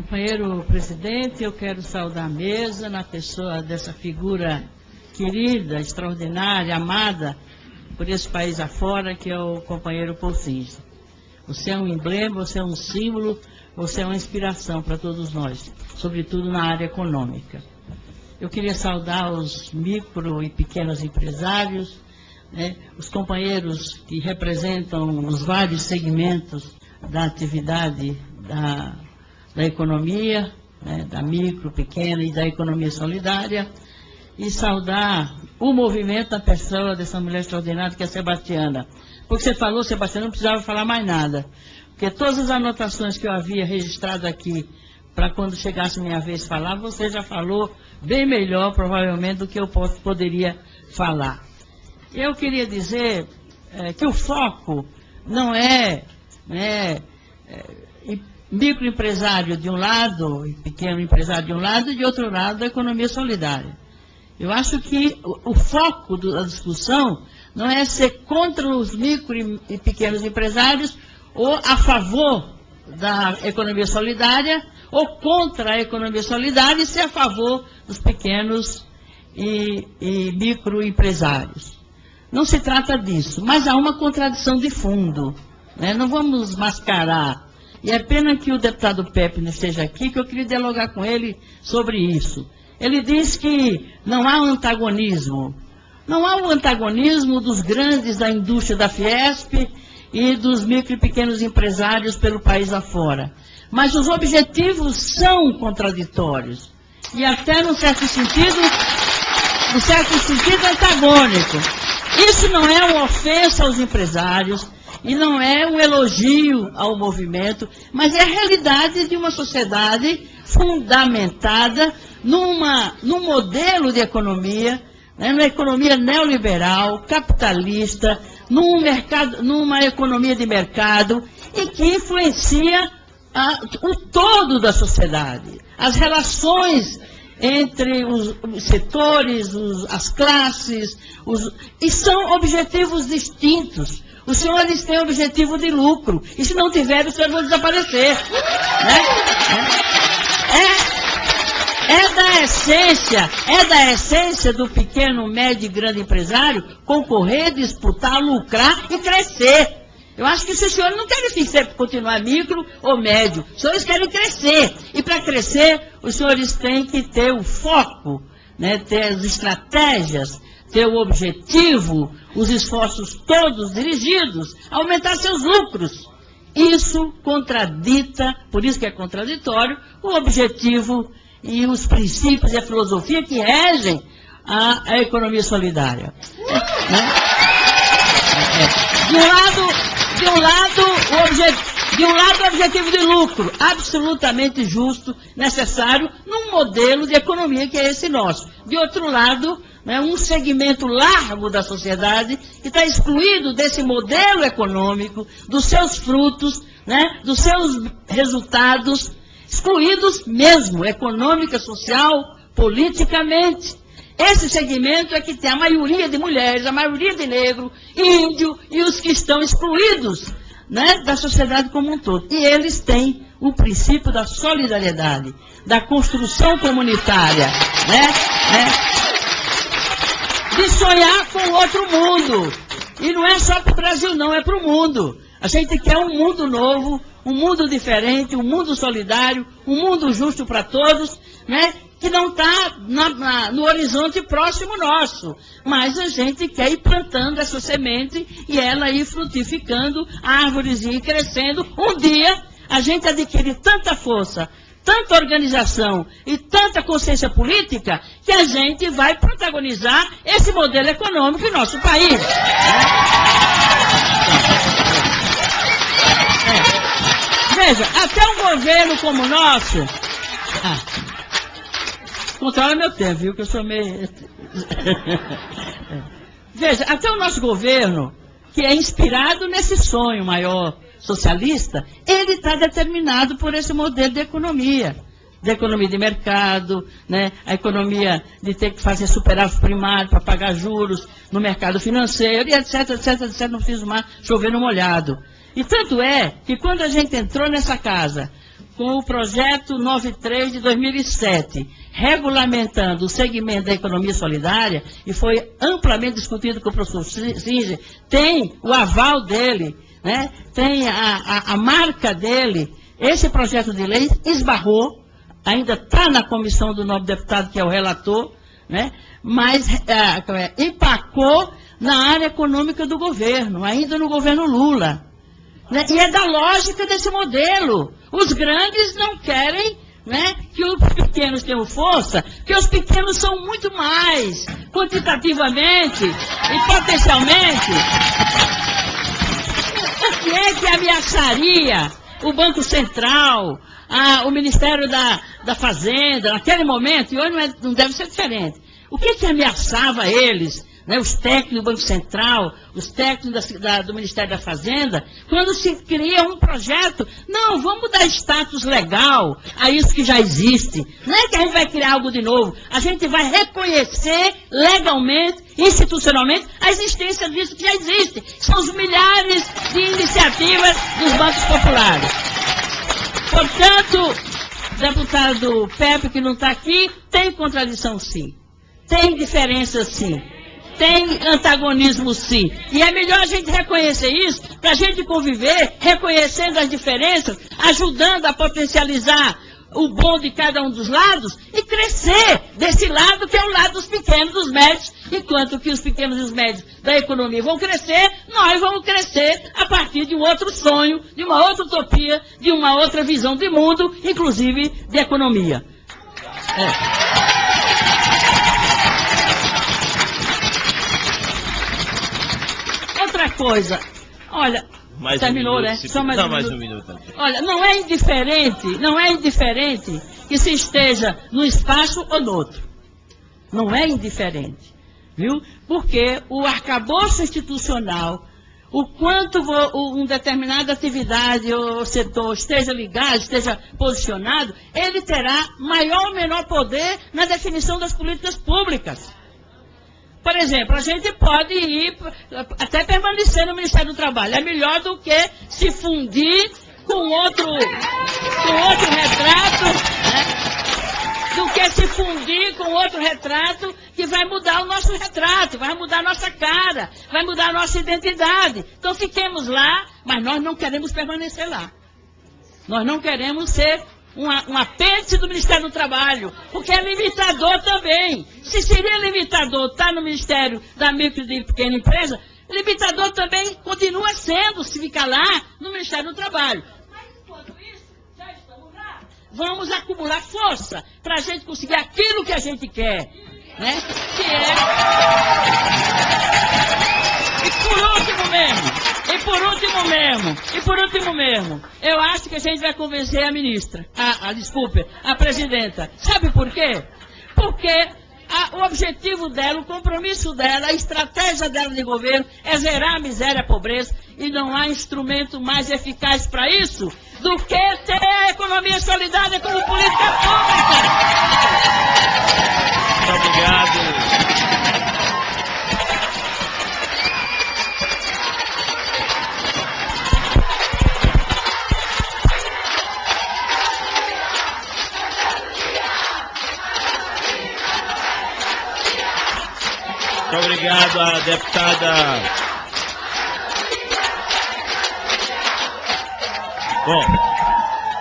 Companheiro presidente, eu quero saudar a mesa na pessoa dessa figura querida, extraordinária, amada por esse país afora, que é o companheiro Paul Singer. Você é um emblema, você é um símbolo, você é uma inspiração para todos nós, sobretudo na área econômica. Eu queria saudar os micro e pequenos empresários, os companheiros que representam os vários segmentos da atividade da economia, da micro, pequena e da economia solidária, e saudar o movimento da pessoa dessa mulher extraordinária que é a Sebastiana. Porque você falou, Sebastiana, não precisava falar mais nada. Porque todas as anotações que eu havia registrado aqui, para quando chegasse minha vez falar, você já falou bem melhor, provavelmente, do que eu poderia falar. Eu queria dizer que o foco não é, microempresário de um lado, e pequeno empresário de um lado, e de outro lado, a economia solidária. Eu acho que o foco da discussão não é ser contra os micro e pequenos empresários ou a favor da economia solidária ou contra a economia solidária e ser a favor dos pequenos e microempresários. Não se trata disso, mas há uma contradição de fundo, não vamos mascarar. E é pena que o deputado Pepe não esteja aqui, que eu queria dialogar com ele sobre isso. Ele diz que não há antagonismo. Não há o antagonismo dos grandes da indústria da Fiesp e dos micro e pequenos empresários pelo país afora. Mas os objetivos são contraditórios. E até, num certo sentido antagônico. Isso não é uma ofensa aos empresários, e não é um elogio ao movimento, mas é a realidade de uma sociedade fundamentada num modelo de economia, numa economia neoliberal, capitalista, numa economia de mercado, e que influencia o todo da sociedade, as relações entre os setores, as classes, e são objetivos distintos. Os senhores têm objetivo de lucro, e se não tiverem, os senhores vão desaparecer. É da essência do pequeno, médio e grande empresário concorrer, disputar, lucrar e crescer. Eu acho que os senhores não querem sempre continuar micro ou médio, os senhores querem crescer. E para crescer, os senhores têm que ter o foco, ter as estratégias, ter o objetivo, os esforços todos dirigidos a aumentar seus lucros. Isso contradita, por isso que é contraditório, o objetivo e os princípios e a filosofia que regem a economia solidária. De um lado, o objetivo de lucro, absolutamente justo, necessário, num modelo de economia que é esse nosso. De outro lado, um segmento largo da sociedade que está excluído desse modelo econômico, dos seus frutos, dos seus resultados, excluídos mesmo, econômica, social, politicamente. Esse segmento é que tem a maioria de mulheres, a maioria de negro, índio e os que estão excluídos da sociedade como um todo. E eles têm o princípio da solidariedade, da construção comunitária, de sonhar com outro mundo. E não é só para o Brasil, não, é para o mundo. A gente quer um mundo novo, um mundo diferente, um mundo solidário, um mundo justo para todos, que não está no horizonte próximo nosso. Mas a gente quer ir plantando essa semente e ela ir frutificando, árvores ir crescendo. Um dia, a gente adquire tanta força, tanta organização e tanta consciência política que a gente vai protagonizar esse modelo econômico em nosso país. Veja, até um governo como o nosso... Controla meu tempo, viu, que eu sou meio... Veja, até o nosso governo, que é inspirado nesse sonho maior socialista, ele está determinado por esse modelo de economia de mercado, a economia de ter que fazer superávit primário para pagar juros no mercado financeiro, e etc, não preciso mais chover no molhado. E tanto é que quando a gente entrou nessa casa, com o projeto 93 de 2007, regulamentando o segmento da economia solidária, e foi amplamente discutido com o professor Singer, tem o aval dele, né? Tem a marca dele. Esse projeto de lei esbarrou, ainda está na comissão do nobre deputado, que é o relator, né? Mas empacou na área econômica do governo, ainda no governo Lula. Né? E é da lógica desse modelo. Os grandes não querem, né, que os pequenos tenham força, porque os pequenos são muito mais, quantitativamente e potencialmente. O que é que ameaçaria o Banco Central, o Ministério da Fazenda, naquele momento, e hoje não deve ser diferente. O que é que ameaçava eles, né, os técnicos do Banco Central, os técnicos do Ministério da Fazenda, quando se cria um projeto? Não, vamos dar status legal a isso que já existe. Não é que a gente vai criar algo de novo, a gente vai reconhecer legalmente, institucionalmente, a existência disso que já existe. São os milhares de iniciativas dos bancos populares. Portanto, deputado Pepe, que não está aqui, tem contradição sim, tem diferença sim, tem antagonismo sim. E é melhor a gente reconhecer isso, para a gente conviver, reconhecendo as diferenças, ajudando a potencializar o bom de cada um dos lados e crescer desse lado que é o lado dos pequenos, dos médios, enquanto que os pequenos e os médios da economia vão crescer, nós vamos crescer a partir de um outro sonho, de uma outra utopia, de uma outra visão de mundo, inclusive de economia. Outra coisa, olha, terminou, né? Só mais um minuto. Olha, não é indiferente que se esteja num espaço ou no outro. Não é indiferente, viu? Porque o arcabouço institucional, o quanto uma determinada atividade ou setor esteja ligado, esteja posicionado, ele terá maior ou menor poder na definição das políticas públicas. Por exemplo, a gente pode ir, até permanecer no Ministério do Trabalho. É melhor do que se fundir com outro retrato, né? Do que se fundir com outro retrato que vai mudar o nosso retrato, vai mudar a nossa cara, vai mudar a nossa identidade. Então fiquemos lá, mas nós não queremos permanecer lá. Nós não queremos ser um apêndice do Ministério do Trabalho, porque é limitador também. Se seria limitador estar no Ministério da Micro e Pequena Empresa, limitador também continua sendo, se ficar lá, no Ministério do Trabalho. Mas enquanto isso, já estamos lá. Vamos acumular força para a gente conseguir aquilo que a gente quer, né? Que é... E por último mesmo, eu acho que a gente vai convencer a ministra, a presidenta. Sabe por quê? Porque o objetivo dela, o compromisso dela, a estratégia dela de governo é zerar a miséria e a pobreza, e não há instrumento mais eficaz para isso do que ter a economia solidária como política pública. Muito obrigado. Muito obrigado à deputada. Bom.